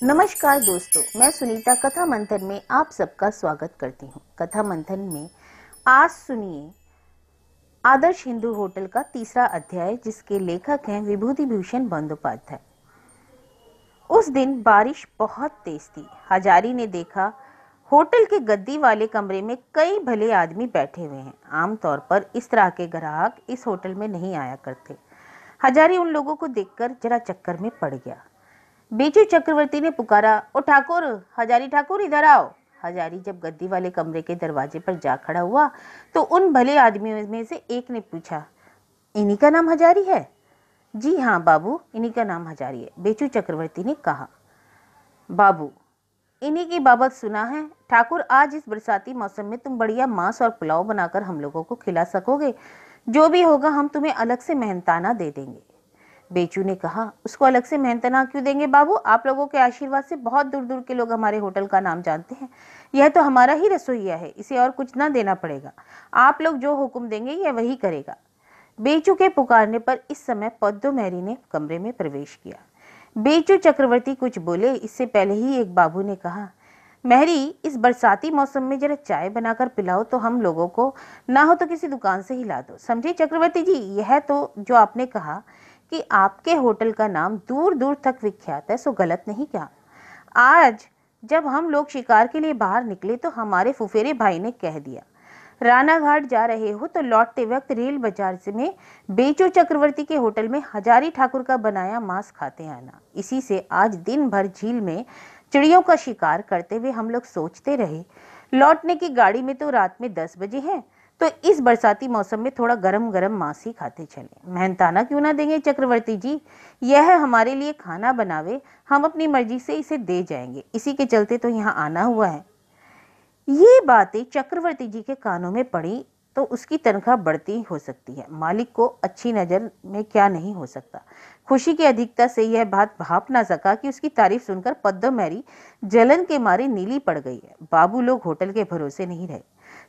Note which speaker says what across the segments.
Speaker 1: नमस्कार दोस्तों, मैं सुनीता कथा मंथन में आप सबका स्वागत करती हूँ। कथा मंथन में आज सुनिए आदर्श हिंदू होटल का तीसरा अध्याय, जिसके लेखक हैं विभूति भूषण बंदोपाध्याय। उस दिन बारिश बहुत तेज थी। हजारी ने देखा होटल के गद्दी वाले कमरे में कई भले आदमी बैठे हुए हैं। आमतौर पर इस तरह के ग्राहक इस होटल में नहीं आया करते। हजारी उन लोगों को देखकर जरा चक्कर में पड़ गया। बेचू चक्रवर्ती ने पुकारा, ओ ठाकुर, हजारी ठाकुर, इधर आओ। हजारी जब गद्दी वाले कमरे के दरवाजे पर जा खड़ा हुआ तो उन भले आदमियों में से एक ने पूछा, इन्हीं का नाम हजारी है? जी हाँ बाबू, इन्हीं का नाम हजारी है, बेचू चक्रवर्ती ने कहा। बाबू, इन्हीं की बाबत सुना है। ठाकुर, आज इस बरसाती मौसम में तुम बढ़िया मांस और पुलाव बनाकर हम लोगों को खिला सकोगे? जो भी होगा हम तुम्हें अलग से मेहनताना दे देंगे। बेचू ने कहा, उसको अलग से मेहनताना क्यों देंगे बाबू? आप लोगों के आशीर्वाद से बहुत दूर दूर के लोग हमारे होटल का नाम जानते हैं। यह तो हमारा ही रसोइया है, इसे और कुछ ना देना पड़ेगा। आप लोग जो हुक्म देंगे यह वही करेगा। बेचू के पुकारने पर इस समय पद्दो मैरी ने कमरे में प्रवेश किया। बेचू चक्रवर्ती कुछ बोले इससे पहले ही एक बाबू ने कहा, मैरी, इस बरसाती मौसम में जरा चाय बनाकर पिलाओ तो हम लोगों को, ना हो तो किसी दुकान से ही ला दो। समझे चक्रवर्ती जी? यह तो जो आपने कहा कि आपके होटल का नाम दूर दूर तक विख्यात है, सो गलत नहीं क्या? आज जब हम लोग शिकार के लिए बाहर निकले तो हमारे फुफेरे भाई ने कह दिया, राना घाट जा रहे हो तो लौटते वक्त रेल बाजार से में बेचू चक्रवर्ती के होटल में हजारी ठाकुर का बनाया मांस खाते आना। इसी से आज दिन भर झील में चिड़ियों का शिकार करते हुए हम लोग सोचते रहे, लौटने की गाड़ी में तो रात में 10 बजे है, तो इस बरसाती मौसम में थोड़ा गरम गरम मांस ही खाते चले। मेहनताना क्यों ना देंगे चक्रवर्ती जी? यह हमारे लिए खाना बनावे, हम अपनी मर्जी से इसे दे जाएंगे। इसी के चलते तो यहाँ आना हुआ है। ये बातें चक्रवर्ती जी के कानों में पड़ी तो उसकी तनख्वाह बढ़ती हो सकती है। मालिक को अच्छी नजर में क्या नहीं हो सकता। खुशी की अधिकता से यह बात भाप ना सका कि उसकी तारीफ सुनकर पद्दो मैरी जलन के मारे नीली पड़ गई है। बाबू लोग होटल के भरोसे नहीं रहे।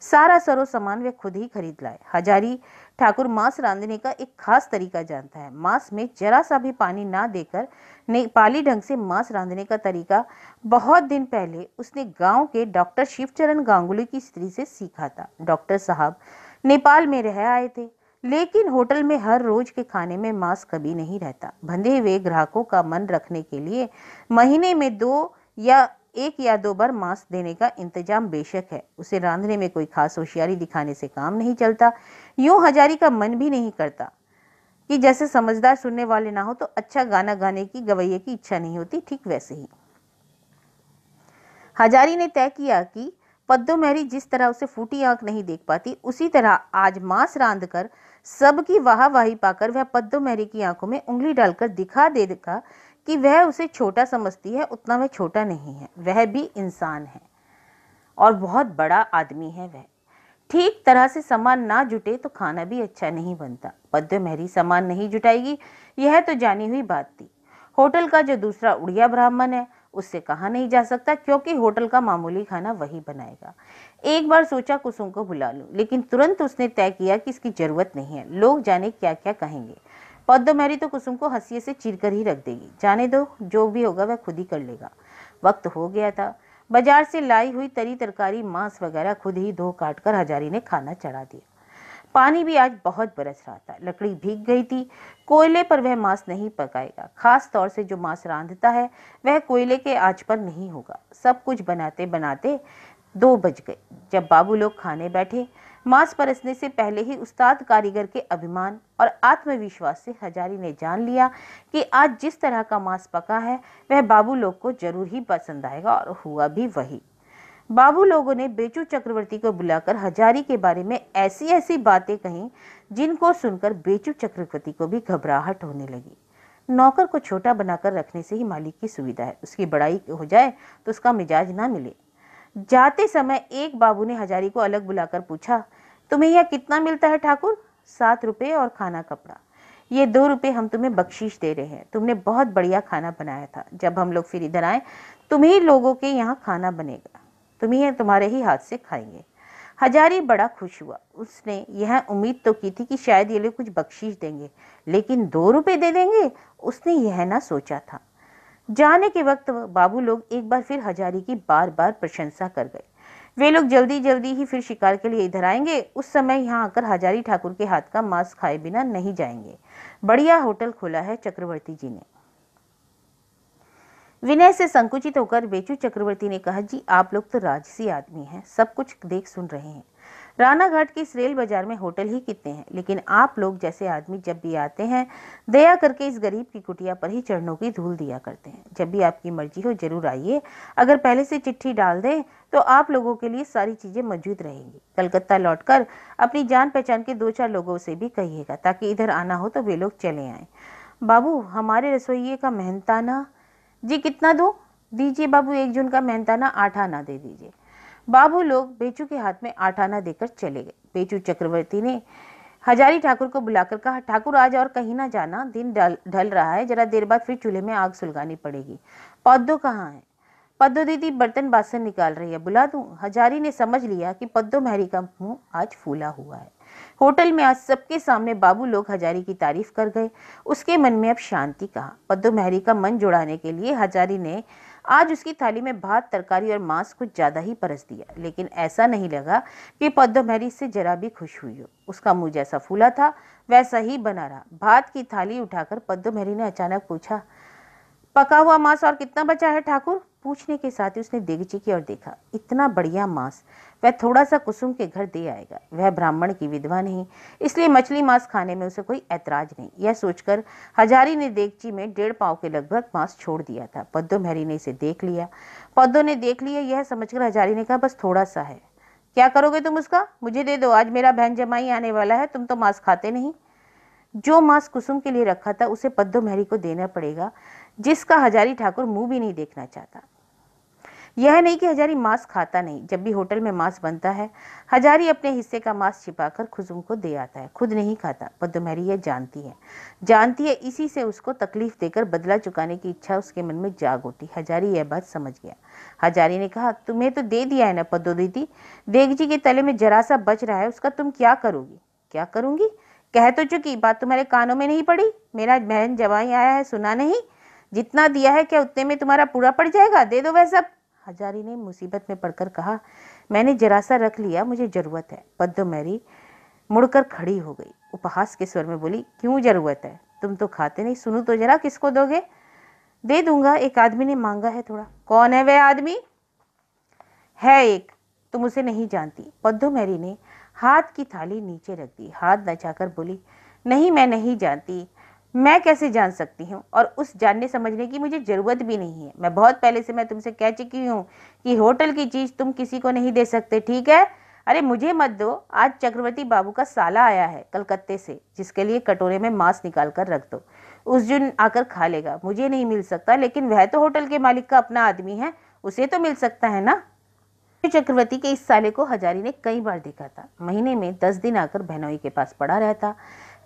Speaker 1: सारा सरो सामान वे खुद ही खरीद लाए। हजारी ठाकुर मांस रांधने का एक खास तरीका जानता है। मांस में जरा सा भी पानी ना देकर नेपाली ढंग से मांस रांधने का तरीका बहुत दिन पहले उसने गांव के डॉक्टर शिवचरण गांगुली की स्त्री से सीखा था। डॉक्टर साहब नेपाल में रह आए थे, लेकिन होटल में हर रोज के खाने में मांस कभी नहीं रहता। बंधे हुए ग्राहकों का मन रखने के लिए महीने में एक या दो बार मांस देने का इंतजाम बेशक है। उसे रांधने में कोई खास होशियारी दिखाने से काम नहीं चलता। यूं हजारी का मन भी नहीं करता कि जैसे समझदार सुनने वाले ना हो तो अच्छा गाना गाने की गवैये की इच्छा नहीं होती, ठीक वैसे ही हजारी ने तय किया कि पद्दो मैरी जिस तरह उसे फूटी आंख नहीं देख पाती, उसी तरह आज मांस रांध कर सबकी वाहवाही पाकर वह पद्दो मैरी की आंखों में उंगली डालकर दिखा देगा कि वह उसे छोटा समझती है। उतना वह छोटा नहीं है, वह भी इंसान है और बहुत बड़ा आदमी है। वह ठीक तरह से सामान ना जुटे तो खाना भी अच्छा नहीं बनता। पद्दो मैरी सामान नहीं जुटाएगी, यह तो जानी हुई बात थी। होटल का जो दूसरा उड़िया ब्राह्मण है उससे कहा नहीं जा सकता, क्योंकि होटल का मामूली खाना वही बनाएगा। एक बार सोचा कुसुम को बुला लूं, लेकिन तुरंत उसने तय किया कि इसकी जरूरत नहीं है। लोग जाने क्या क्या कहेंगे। पद्दो मैरी तो कुसुम को हंसी से चीर कर ही रख देगी। जाने दो, जो भी होगा वह खुद ही कर लेगा। वक्त हो गया था। बाजार से लाई हुई तरी तरकारी, मांस वगैरह खुद ही धो काट कर हजारी ने खाना चढ़ा दिया। पानी भी आज बहुत बरस रहा था। लकड़ी भीग गई थी। कोयले पर वह मांस नहीं पकाएगा। खास तौर से जो मांस रांधता है वह कोयले के आंच पर नहीं होगा। सब कुछ बनाते बनाते 2 बज गए। जब बाबू लोग खाने बैठे, मांस परसने से पहले ही उस्ताद कारीगर के अभिमान और आत्मविश्वास से हजारी ने जान लिया कि आज जिस तरह का मांस पका है वह बाबू लोग को जरूर ही पसंद आएगा, और हुआ भी वही। बाबू लोगों ने बेचू चक्रवर्ती को बुलाकर हजारी के बारे में ऐसी ऐसी बातें कहीं जिनको सुनकर बेचू चक्रवर्ती को भी घबराहट होने लगी। नौकर को छोटा बनाकर रखने से ही मालिक की सुविधा है। उसकी बड़ाई हो जाए तो उसका मिजाज ना मिले। जाते समय एक बाबू ने हजारी को अलग बुलाकर पूछा, तुम्हें यह कितना मिलता है ठाकुर? 7 रुपये और खाना कपड़ा। ये 2 रुपये हम तुम्हें बख्शीश दे रहे हैं। तुमने बहुत बढ़िया खाना बनाया था। जब हम लोग फिर इधर आए तुम्ही लोगों के यहाँ खाना बनेगा, तुम्हें तुम्हारे ही हाथ से खाएंगे। हजारी बड़ा खुश हुआ। उसने यह उम्मीद तो की थी कि शायद ये लोग कुछ बख्शीश देंगे, लेकिन 2 रुपये दे देंगे उसने यह ना सोचा था। जाने के वक्त बाबू लोग एक बार फिर हजारी की बार बार प्रशंसा कर गए। वे लोग जल्दी जल्दी ही फिर शिकार के लिए इधर आएंगे। उस समय यहाँ आकर हजारी ठाकुर के हाथ का मांस खाए बिना नहीं जाएंगे। बढ़िया होटल खोला है चक्रवर्ती जी ने। विनय से संकुचित होकर बेचू चक्रवर्ती ने कहा, जी आप लोग तो राजसी आदमी हैं, सब कुछ देख सुन रहे हैं। रानाघाट की इस रेल बाजार में होटल ही कितने हैं, लेकिन आप लोग जैसे आदमी जब भी आते हैं दया करके इस गरीब की कुटिया पर ही चरणों की धूल दिया करते हैं। जब भी आपकी मर्जी हो जरूर आइए। अगर पहले से चिट्ठी डाल दें तो आप लोगों के लिए सारी चीजें मौजूद रहेंगी। कलकत्ता लौटकर अपनी जान पहचान के 2-4 लोगों से भी कहिएगा, ताकि इधर आना हो तो वे लोग चले आए। बाबू हमारे रसोइये का मेहनताना जी कितना दूं? दीजिए बाबू, 1 जून का मेहनताना 8 आना दे दीजिए। बाबू लोग बेचू के हाथ में 8 आना देकर चले गए। बेचू चक्रवर्ती ने हजारी ठाकुर को बुलाकर कहा, ठाकुर आज और कहीं ना जाना, दिन ढल रहा है, जरा देर बाद फिर चूल्हे में आग सुलगानी पड़ेगी। पद्दो कहाँ है? पद्दो दीदी बर्तन बासन निकाल रही है, बुला दूं? हजारी ने समझ लिया कि पद्दो महरी का मुंह आज फूला हुआ है। होटल में आज सबके सामने बाबू लोग हजारी की तारीफ कर गए। उसके मन में अब शांति कहाँ। पद्दो महरी का मन जुड़ाने के लिए हजारी ने आज उसकी थाली में भात, तरकारी और मांस कुछ ज्यादा ही परस दिया, लेकिन ऐसा नहीं लगा कि पद्दो महरी से जरा भी खुश हुई हो। उसका मुंह जैसा फूला था वैसा ही बना रहा। भात की थाली उठाकर पद्दो महरी ने अचानक पूछा, पका हुआ मांस और कितना बचा है ठाकुर? पूछने के साथ ही उसने देगची की ओर देखा। इतना बढ़िया मांस वह थोड़ा सा कुसुम के घर दे आएगा। वह ब्राह्मण की विधवा नहीं, इसलिए मछली मांस खाने में उसे कोई ऐतराज नहीं। यह सोचकर हजारी ने देगची में 1.5 पाव के लगभग मांस छोड़ दिया था। पद्दो महरी ने इसे देख लिया। पद्दो ने देख लिया यह समझकर हजारी ने कहा, बस थोड़ा सा है। क्या करोगे तुम उसका? मुझे दे दो, आज मेरा बहन जमाई आने वाला है, तुम तो मांस खाते नहीं। जो मांस कुसुम के लिए रखा था उसे पद्दो महरी को देना पड़ेगा, जिसका हजारी ठाकुर मुंह भी नहीं देखना चाहता। यह नहीं कि हजारी मांस खाता नहीं, जब भी होटल में मांस बनता है हजारी अपने हिस्से का मांस छिपाकर कुसुम को दे आता है, खुद नहीं खाता। पद्दो महरी यह जानती है, इसी से उसको तकलीफ देकर बदला चुकाने की इच्छा उसके मन में जाग उठी। हजारी यह बात समझ गया। हजारी ने कहा, तुम्हें तो दे दिया है ना पद्दो दीदी, देगची के तले में जरा सा बच रहा है, उसका तुम क्या करोगी? क्या करूंगी? कह तो चुकी, बात तुम्हारे कानों में नहीं पड़ी? मेरा बहन जवाई आया है, सुना नहीं? जितना दिया है क्या उतने में तुम्हारा पूरा पड़ जाएगा? दे दो वह सब। हजारी ने मुसीबत में पड़कर कहा, मैंने जरा सा रख लिया, मुझे जरूरत है। पद्दो महरी मुड़कर खड़ी हो गई, उपहास के स्वर में बोली, क्यों जरूरत है? तुम तो खाते नहीं, सुनो तो जरा, किसको दोगे? दे दूंगा, एक आदमी ने मांगा है थोड़ा। कौन है वह आदमी? है एक, तुम उसे नहीं जानती। पद्दो महरी ने हाथ की थाली नीचे रख दी, हाथ नचाकर बोली, नहीं मैं नहीं जानती। मैं कैसे जान सकती हूँ? और उस जानने समझने की मुझे जरूरत भी नहीं है। मैं बहुत पहले से मैं तुमसे कह चुकी हूँ कि होटल की चीज तुम किसी को नहीं दे सकते, ठीक है? अरे मुझे मत दो, आज चक्रवर्ती बाबू का साला आया है कलकत्ते से, जिसके लिए कटोरे में मांस निकाल कर रख दो, उस दिन आकर खा लेगा। मुझे नहीं मिल सकता, लेकिन वह तो होटल के मालिक का अपना आदमी है, उसे तो मिल सकता है ना। चक्रवर्ती के इस साले को हजारी ने कई बार देखा था। महीने में 10 दिन आकर बहनोई के पास पड़ा रहता,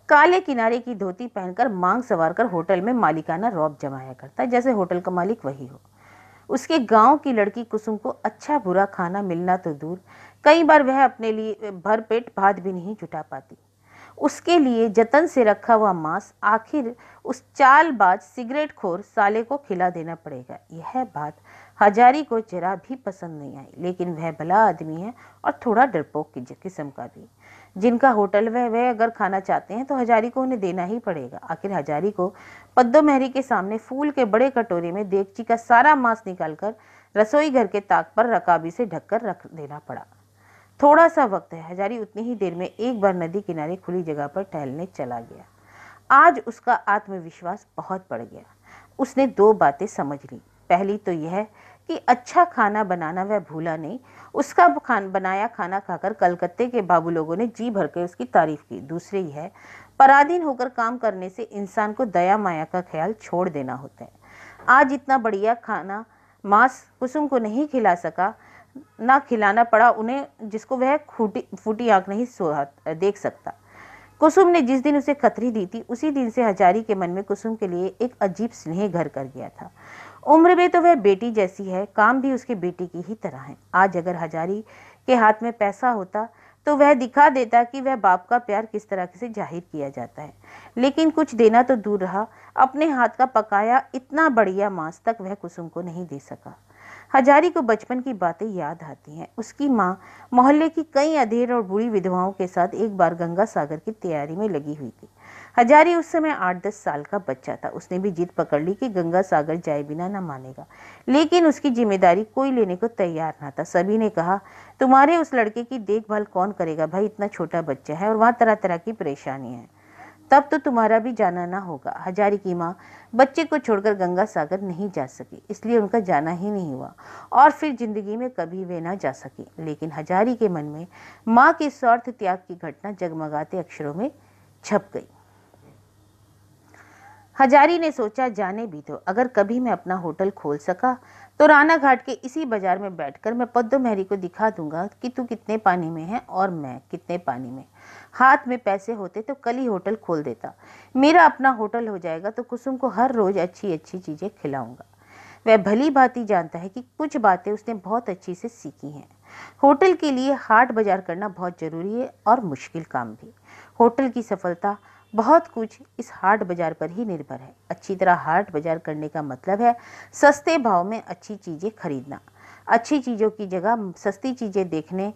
Speaker 1: काले किनारे की धोती पहनकर मांग सवार कर होटल में मालिकाना रौब जमाया करता, जैसे होटल का मालिक वही हो। उसके गांव की लड़की कुसुम को अच्छा बुरा खाना मिलना तो दूर, कई बार वह अपने लिए भरपेट भात भी नहीं जुटा पाती। उसके लिए जतन से रखा हुआ मांस आखिर उस चालबाज सिगरेट खोर साले को खिला देना पड़ेगा। यह बात हजारी को जरा भी पसंद नहीं आई, लेकिन वह भला आदमी है और थोड़ा डरपोक की किस्म का भी। जिनका होटल वह अगर खाना चाहते हैं तो हजारी को उन्हें देना ही पड़ेगा। आखिर हजारी को पद्दो महरी के सामने फूल के बड़े कटोरे में देगची का सारा मांस निकालकर रसोई घर के ताक पर रकाबी से ढककर रख देना पड़ा। थोड़ा सा वक्त है, हजारी उतनी ही देर में एक बार नदी किनारे खुली जगह पर टहलने चला गया। आज उसका आत्मविश्वास बहुत बढ़ गया। उसने 2 बातें समझ ली। पहली तो यह कि अच्छा खाना बनाना वह भूला नहीं, उसका बनाया खाना खाकर कलकत्ते के बाबू लोगों ने जी भरकर उसकी तारीफ की। दूसरी यह, पराधीन होकर काम करने से इंसान को दया माया का ख्याल छोड़ देना होता है। आज इतना बढ़िया खाना मांस कुसुम को नहीं खिला सका, ना खिलाना पड़ा उन्हें, जिसको वह फूटी आंख नहीं देख सकता। कुसुम ने जिस दिन उसे खतरी दी थी, उसी दिन से हजारी के मन में कुसुम के लिए एक अजीब स्नेह घर कर गया था। उम्र में तो वह बेटी जैसी है, काम भी उसके बेटी की ही तरह है। आज अगर हजारी के हाथ में पैसा होता तो वह दिखा देता कि वह बाप का प्यार किस तरह से जाहिर किया जाता है। लेकिन कुछ देना तो दूर रहा, अपने हाथ का पकाया इतना बढ़िया मांस तक वह कुसुम को नहीं दे सका। हजारी को बचपन की बातें याद आती हैं। उसकी माँ मोहल्ले की कई अधेड़ और बूढ़ी विधवाओं के साथ एक बार गंगा सागर की तैयारी में लगी हुई थी। हजारी उस समय 8-10 साल का बच्चा था। उसने भी जिद पकड़ ली कि गंगा सागर जाए बिना न मानेगा, लेकिन उसकी जिम्मेदारी कोई लेने को तैयार न था। सभी ने कहा, तुम्हारे उस लड़के की देखभाल कौन करेगा भाई, इतना छोटा बच्चा है और वहाँ तरह तरह की परेशानी है, तब तो तुम्हारा भी जाना ना होगा। हजारी की माँ बच्चे को छोड़कर गंगा सागर नहीं जा सकी, इसलिए उनका जाना ही नहीं हुआ और फिर जिंदगी में कभी वे ना जा सकी। लेकिन हजारी के मन में माँ के स्वार्थ त्याग की घटना जगमगाते अक्षरों में छप गई। हजारी ने सोचा, जाने भी दो, अगर कभी मैं अपना होटल खोल सका तो राना घाट के इसी बाजार में बैठकर मैं पद्दो मेहरी को दिखा दूंगा कि तू कितने पानी में है और मैं कितने पानी में। हाथ में पैसे होते तो कल ही होटल खोल देता। मेरा अपना होटल हो जाएगा तो कुसुम को हर रोज अच्छी अच्छी चीजें खिलाऊंगा। वह भली भांति जानता है कि कुछ बातें उसने बहुत अच्छी से सीखी हैं। होटल के लिए हाट बाजार करना बहुत जरूरी है और मुश्किल काम भी। होटल की सफलता बहुत कुछ इस हाट बाजार पर ही निर्भर है। अच्छी तरह हाट बाजार करने का मतलब है सस्ते भाव में अच्छी चीजें खरीदना, अच्छी चीजों की जगह सस्ती चीजें देखने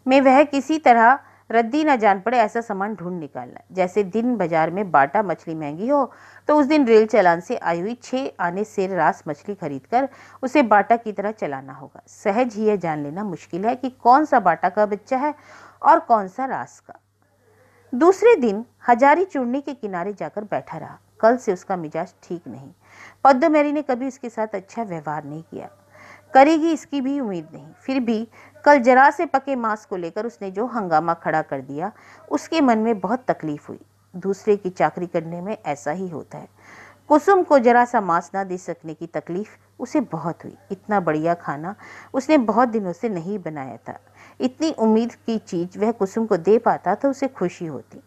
Speaker 1: में वह किसी तरह रद्दी न जान पड़े ऐसा सामान ढूंढ निकालना। जैसे दिन बाजार में बाटा मछली महंगी हो तो उस दिन रेल चालान से आई हुई 6 आने से रास मछली खरीदकर उसे बाटा की तरह चलाना होगा। सहज ही यह जान लेना मुश्किल है कि कौन सा बाटा का बच्चा है और कौन सा रास का। दूसरे दिन हजारी चूर्णी के किनारे जाकर बैठा रहा। कल से उसका मिजाज ठीक नहीं। पद्दो मेहरी ने कभी उसके साथ अच्छा व्यवहार नहीं किया, करेगी इसकी भी उम्मीद नहीं। फिर भी कल जरा से पके मांस को लेकर उसने जो हंगामा खड़ा कर दिया, उसके मन में बहुत तकलीफ हुई। दूसरे की चाकरी करने में ऐसा ही होता है। कुसुम को जरा सा मांस ना दे सकने की तकलीफ उसे बहुत हुई। इतना बढ़िया खाना उसने बहुत दिनों से नहीं बनाया था। इतनी उम्मीद की चीज वह कुसुम को दे पाता तो उसे खुशी होती।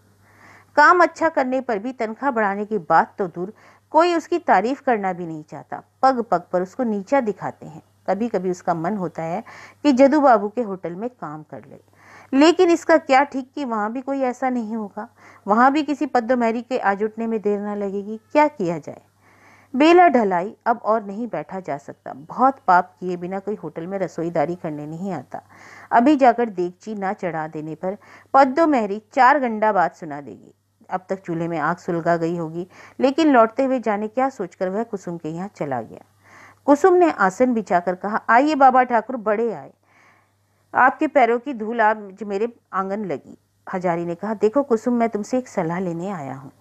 Speaker 1: काम अच्छा करने पर भी तनख्वाह बढ़ाने की बात तो दूर, कोई उसकी तारीफ करना भी नहीं चाहता। पग पग पर उसको नीचा दिखाते हैं। कभी कभी उसका मन होता है कि जदू बाबू के होटल में काम कर ले, लेकिन इसका क्या ठीक कि वहां भी कोई ऐसा नहीं होगा। वहां भी किसी पद्दो मेहरी के आ जुटने में देर न लगेगी। क्या किया जाए? बेला ढलाई, अब और नहीं बैठा जा सकता। बहुत पाप किए बिना कोई होटल में रसोईदारी करने नहीं आता। अभी जाकर देगची ना चढ़ा देने पर पद्दो मेहरी 4 घंटा बाद सुना देगी। अब तक चूल्हे में आग सुलगा गई होगी, लेकिन लौटते हुए जाने क्या सोचकर वह कुसुम के यहाँ चला गया। कुसुम ने आसन बिछाकर कहा, आइए बाबा ठाकुर, बड़े आए, आपके पैरों की धूल आज मेरे आंगन लगी। हजारी ने कहा, देखो कुसुम, मैं तुमसे एक सलाह लेने आया हूँ।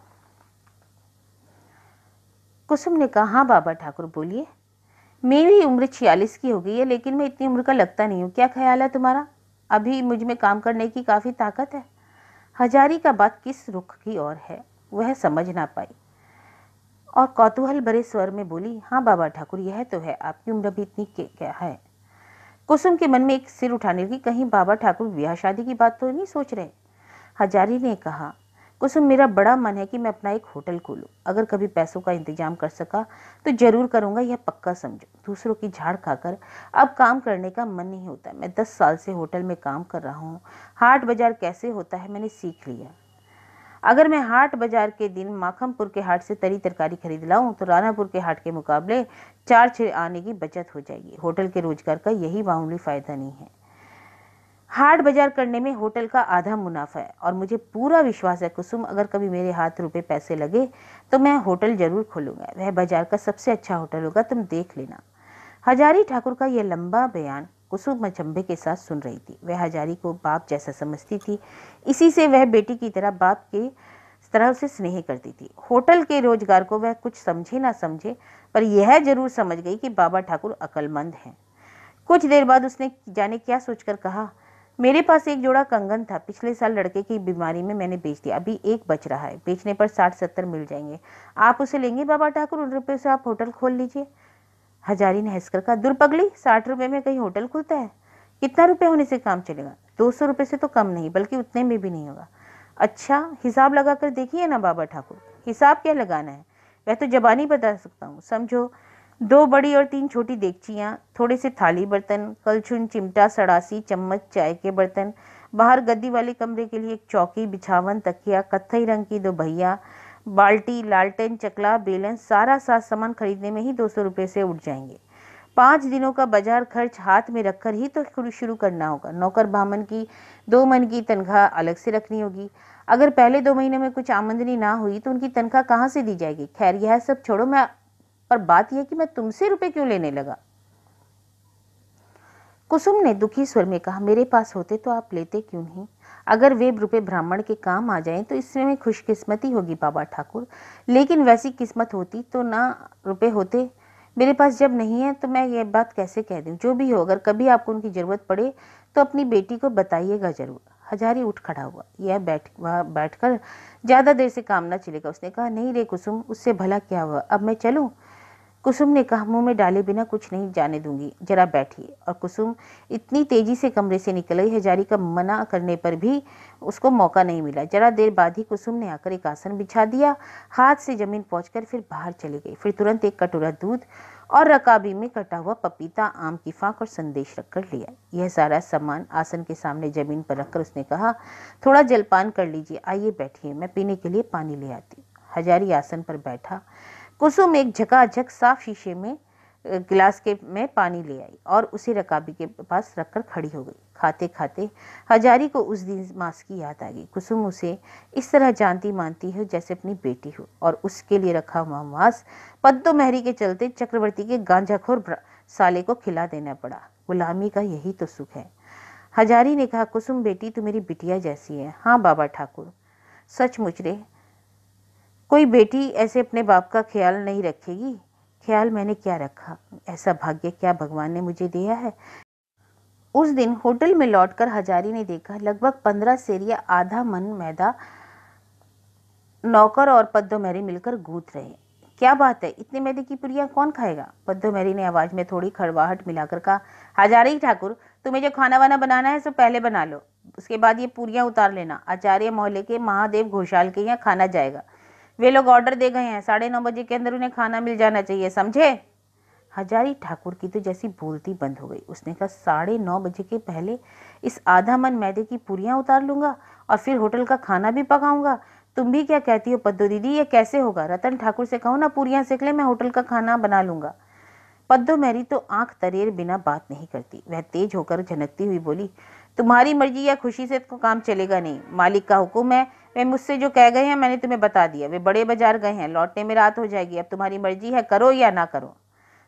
Speaker 1: कुसुम ने कहा, हाँ बाबा ठाकुर बोलिए। मेरी उम्र 46 की हो गई है, लेकिन मैं इतनी उम्र का लगता नहीं हूँ। क्या ख्याल है तुम्हारा? अभी मुझ में काम करने की काफी ताकत है। हजारी का बात किस रुख की ओर है वह समझ ना पाई और कौतूहल भरे स्वर में बोली, हाँ बाबा ठाकुर, यह तो है, आपकी उम्र भी इतनी क्या है। कुसुम के मन में एक सिर उठाने की, कहीं बाबा ठाकुर ब्याह शादी की बात तो नहीं सोच रहे। हजारी ने कहा, कुसुम, मेरा बड़ा मन है कि मैं अपना एक होटल खोलूं। अगर कभी पैसों का इंतजाम कर सका तो जरूर करूंगा, यह पक्का समझो। दूसरों की झाड़ खाकर अब काम करने का मन नहीं होता। मैं 10 साल से होटल में काम कर रहा हूँ। हाट बाजार कैसे होता है मैंने सीख लिया। अगर मैं हाट बाजार के दिन माखमपुर के हाट से तरी तरकारी खरीद लाऊं तो रानापुर के हाट के मुकाबले 4-6 आने की बचत हो जाएगी। होटल के रोजगार का यही मामूली फायदा नहीं है। हाट बाजार करने में होटल का आधा मुनाफा है और मुझे पूरा विश्वास है कुसुम, अगर कभी मेरे हाथ रुपए पैसे लगे तो मैं होटल जरूर खोलूंगा। वह बाजार का सबसे अच्छा होटल होगा, तुम देख लेना। हजारी ठाकुर का यह लंबा बयान कुसुम अचंभे के साथ सुन रही थी। वह हजारी को बाप जैसा समझती थी, इसी से वह बेटी की तरह बाप के तरह से स्नेह करती थी। होटल के रोजगार को वह कुछ समझे ना समझे, पर यह जरूर समझ गई कि बाबा ठाकुर अक्लमंद हैं। कुछ देर बाद उसने जाने क्या सोचकर कहा, मेरे पास एक जोड़ा कंगन था, पिछले साल लड़के की बीमारी में मैंने बेच दिया, अभी एक बच रहा है, बेचने पर 60-70 मिल जाएंगे। आप उसे लेंगे बाबा ठाकुर? उन रुपये से आप होटल खोल लीजिए। हजारी ने हंसकर कहा, दूर पगली, 60 रुपए में कहीं होटल खुलता है? कितना रुपए होने से काम चलेगा? 200 रुपए से तो कम नहीं, बल्कि उतने में भी नहीं होगा। अच्छा, हिसाब लगा कर देखिए ना बाबा ठाकुर। हिसाब क्या लगाना है, वह तो जबानी बता सकता हूँ। समझो, 2 बड़ी और 3 छोटी देगचियाँ, थोड़े से थाली बर्तन, कलछुन, चिमटा, सड़ासी, चम्मच, चाय के बर्तन, बाहर गद्दी वाले कमरे के लिए एक चौकी, बिछावन, तकिया, कत्थई रंग की 2 भैया, बाल्टी, लालटेन, चकला, बेलन, सारा सामान खरीदने में ही 200 रुपये से उठ जाएंगे। 5 दिनों का बाजार खर्च हाथ में रखकर ही तो शुरू करना होगा। नौकर बामन की 2 मन की तनख्वाह अलग से रखनी होगी। अगर पहले 2 महीने में कुछ आमदनी ना हुई तो उनकी तनख्वाह कहाँ से दी जाएगी? खैर यह सब छोड़ो, पर बात यह कि मैं तुमसे रुपए क्यों लेने लगा? कुसुम ने दुखी स्वर में कहा, मेरे पास होते तो आप लेते क्यों नहीं? अगर वे रुपए ब्राह्मण के काम आ जाएं तो इसमें खुशकिस्मती होगी बाबा ठाकुर, लेकिन वैसी किस्मत होती तो ना रुपए होते। मेरे पास जब नहीं है तो मैं ये बात कैसे कह दूं? जो भी हो, अगर कभी आपको उनकी जरूरत पड़े तो अपनी बेटी को बताइएगा जरूर। हजारी उठ खड़ा हुआ। यह बैठकर ज्यादा देर से काम न चलेगा। उसने कहा, नहीं रे कुसुम, उससे भला क्या हुआ, अब मैं चलूं? कुसुम ने कहा, मुंह में डाले बिना कुछ नहीं जाने दूंगी, जरा बैठिए। और कुसुम इतनी तेजी से कमरे से निकल गई, हजारी का मना करने पर भी उसको मौका नहीं मिला। जरा देर बाद ही कुसुम ने आकर एक आसन बिछा दिया, हाथ से जमीन पहुंचकर फिर बाहर चली गई। फिर तुरंत एक कटोरा दूध और रकाबी में कटा हुआ पपीता, आम की फाक और संदेश रखकर लिया। यह सारा सामान आसन के सामने जमीन पर रखकर उसने कहा, थोड़ा जलपान कर लीजिए, आइए बैठिए, मैं पीने के लिए पानी ले आती। हजारी आसन पर बैठा। कुसुम एक झकाझक साफ शीशे में गिलास में पानी ले आई और उसे रकाबी के पास रखकर खड़ी हो गई। खाते खाते हजारी को उस दिन मास की याद आ गई। कुसुम उसे इस तरह जानती मानती हो जैसे अपनी बेटी हो, और उसके लिए रखा हुआ मांस पद्दो मेहरी के चलते चक्रवर्ती के गांजाखोर साले को खिला देना पड़ा। गुलामी का यही तो सुख है। हजारी ने कहा, कुसुम बेटी, तू मेरी बिटिया जैसी है। हाँ बाबा ठाकुर, सचमुच रे, कोई बेटी ऐसे अपने बाप का ख्याल नहीं रखेगी? ख्याल मैंने क्या रखा, ऐसा भाग्य क्या भगवान ने मुझे दिया है। उस दिन होटल में लौटकर हजारी ने देखा लगभग 15 सेरिया आधा मन मैदा नौकर और पद्दो मेहरी मिलकर गूंथ रहे। क्या बात है, इतने मैदे की पुरियां कौन खाएगा? पद्दो मेहरी ने आवाज में थोड़ी खड़वाहट मिलाकर कहा, हजारी ठाकुर, तुम्हें जो खाना वाना बनाना है सो पहले बना लो, उसके बाद ये पुरियां उतार लेना। आचार्य मोहल्ले के महादेव घोषाल के यहाँ खाना जाएगा, वे लोग ऑर्डर दे गए हैं, 9:30 बजे के अंदर उन्हें खाना मिल जाना चाहिए, समझे? हजारी ठाकुर की तो जैसी बोलती बंद हो गई। उसने कहा, 9:30 बजे के पहले इस आधा मन मैदे की पुरियां उतार लूंगा और फिर होटल का खाना भी पकाऊंगा? तुम भी क्या कहती हो पद्दो दीदी, ये कैसे होगा? रतन ठाकुर से कहो ना पुरियां सेक ले, मैं होटल का खाना बना लूंगा। पद्दो मेहरी तो आंख तरेर बिना बात नहीं करती। वह तेज होकर झनकती हुई बोली, तुम्हारी मर्जी या खुशी से तो काम चलेगा नहीं, मालिक का हुक्म है। वे मुझसे जो कह गए हैं मैंने तुम्हें बता दिया, वे बड़े बाजार गए हैं, लौटने में रात हो जाएगी, अब तुम्हारी मर्जी है, करो या ना करो।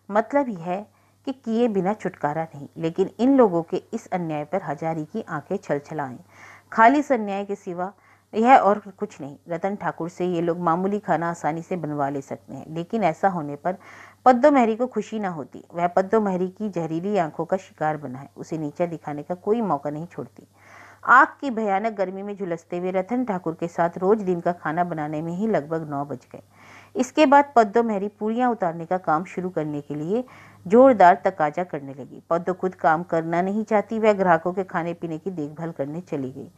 Speaker 1: मतलब यह है कि किए बिना छुटकारा नहीं। लेकिन इन लोगों के इस अन्याय पर हजारी की आंखें छलछलाएं। खालिस अन्याय के सिवा यह और कुछ नहीं। रतन ठाकुर से ये लोग मामूली खाना आसानी से बनवा ले सकते हैं, लेकिन ऐसा होने पर पद्दो मेहरी को खुशी ना होती। वह पद्दो मेहरी की जहरीली आंखों का शिकार बना है, उसे नीचा दिखाने का कोई मौका नहीं छोड़ती। आग की भयानक गर्मी में झुलसते हुए रतन ठाकुर के साथ रोज दिन का खाना बनाने में ही लगभग 9 बज गए। इसके बाद पद्दो मेहरी पूरियां उतारने का काम शुरू करने के लिए जोरदार तकाजा करने लगी। पद्दो खुद काम करना नहीं चाहती, वह ग्राहकों के खाने पीने की देखभाल करने चली गई।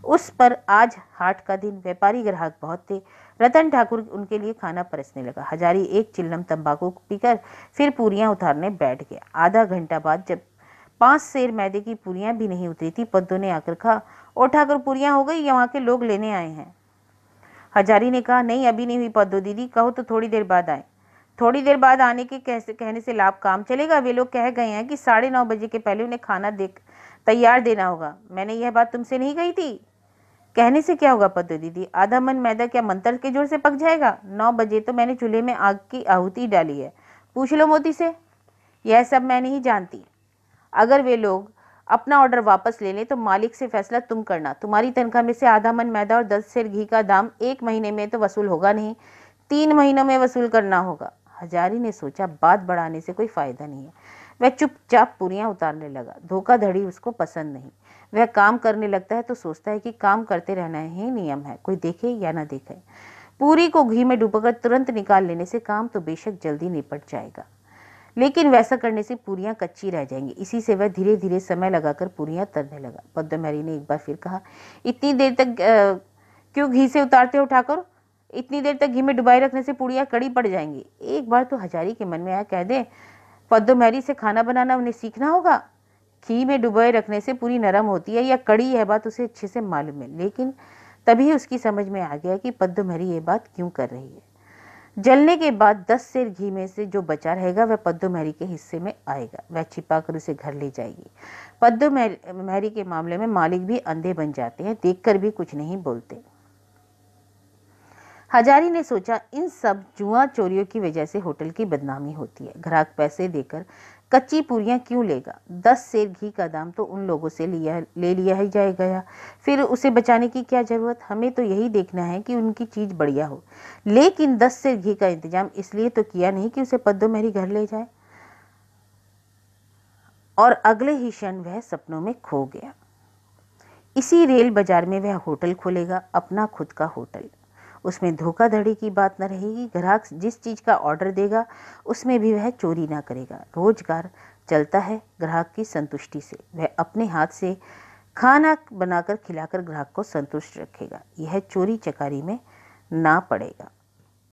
Speaker 1: उस पर आज हाट का दिन, व्यापारी ग्राहक बहुत थे। रतन ठाकुर उनके लिए खाना परसने लगा। हजारी एक चिल्लम तंबाकू पीकर फिर पूरियां उतारने बैठ गया। आधा घंटा बाद जब 5 सेर मैदे की पूरियां भी नहीं उतरी थी, पद्दो ने आकर कहा, ओ ठाकुर, पूरियां हो गई, यहाँ के लोग लेने आए हैं। हजारी ने कहा, नहीं अभी नहीं हुई पद्दो दीदी, कहो तो थोड़ी देर बाद आए। थोड़ी देर बाद आने के कहने से लाभ काम चलेगा? वे लोग कह गए हैं कि 9:30 बजे के पहले उन्हें खाना तैयार देना होगा। मैंने यह बात तुमसे नहीं कही थी? कहने से क्या होगा पद्दो दीदी, आधा मन मैदा क्या मंत्र के जोर से पक जाएगा? 9 बजे तो मैंने चूल्हे में आग की आहुति डाली है, पूछ लो मोती से। यह सब मैं नहीं जानती। अगर वे लोग अपना ऑर्डर वापस ले लें तो मालिक से फैसला तुम करना। तुम्हारी तनख्वाह में से आधा मन मैदा और 10 सेर घी का दाम 1 महीने में तो वसूल होगा नहीं, 3 महीनों में वसूल करना होगा। हजारी ने सोचा, बात बढ़ाने से कोई फायदा नहीं है। वह चुपचाप पूरियां उतारने लगा। धोखाधड़ी उसको पसंद नहीं। वह काम करने लगता है तो सोचता है कि काम करते रहना ही नियम है, कोई देखे या ना देखे। पूरी को घी में डुबाकर तुरंत निकाल लेने से काम तो बेशक जल्दी निपट जाएगा, लेकिन वैसा करने से पूरियां कच्ची रह जाएंगी। इसी से वह धीरे धीरे समय लगाकर पूरियां तरने लगा। पद्दो मेहरी ने एक बार फिर कहा, इतनी देर तक क्यों घी से उतारते हो ठाकुर? इतनी देर तक घी में डुबाई रखने से पूरियां कड़ी पड़ जाएंगी। एक बार तो हजारी के मन में आया, कह दे पद्दो मेहरी से खाना बनाना उन्हें सीखना होगा। घी में डुबोए रखने से पूरी नरम होती है या कड़ी, है बात उसे अच्छे से मालूम है, लेकिन तभी उसकी समझ में आ गया कि पद्दूमरी ये बात क्यों कर रही है। जलने के बाद 10 सेर घी में से जो बचा रहेगा वह पद्दूमरी के हिस्से में आएगा। वह छिपाकर उसे घर ले जाएगी। पद्दूमरी के मामले में मालिक भी अंधे बन जाते हैं, देखकर भी कुछ नहीं बोलते। हजारी ने सोचा, इन सब जुआ चोरियों की वजह से होटल की बदनामी होती है। ग्राहक पैसे देकर कच्ची पूरियां क्यों लेगा? 10 सेर घी का दाम तो उन लोगों से ले लिया ही जाएगा, फिर उसे बचाने की क्या जरूरत? हमें तो यही देखना है कि उनकी चीज बढ़िया हो। लेकिन 10 सेर घी का इंतजाम इसलिए तो किया नहीं कि उसे पद्दूमरी घर ले जाए। और अगले ही क्षण वह सपनों में खो गया। इसी रेल बाजार में वह होटल खोलेगा, अपना खुद का होटल। उसमें धोखाधड़ी की बात न रहेगी। ग्राहक जिस चीज का ऑर्डर देगा उसमें भी वह चोरी ना करेगा। रोजगार चलता है ग्राहक की संतुष्टि से। वह अपने हाथ से खाना बनाकर खिलाकर ग्राहक को संतुष्ट रखेगा। यह चोरी चकारी में ना पड़ेगा।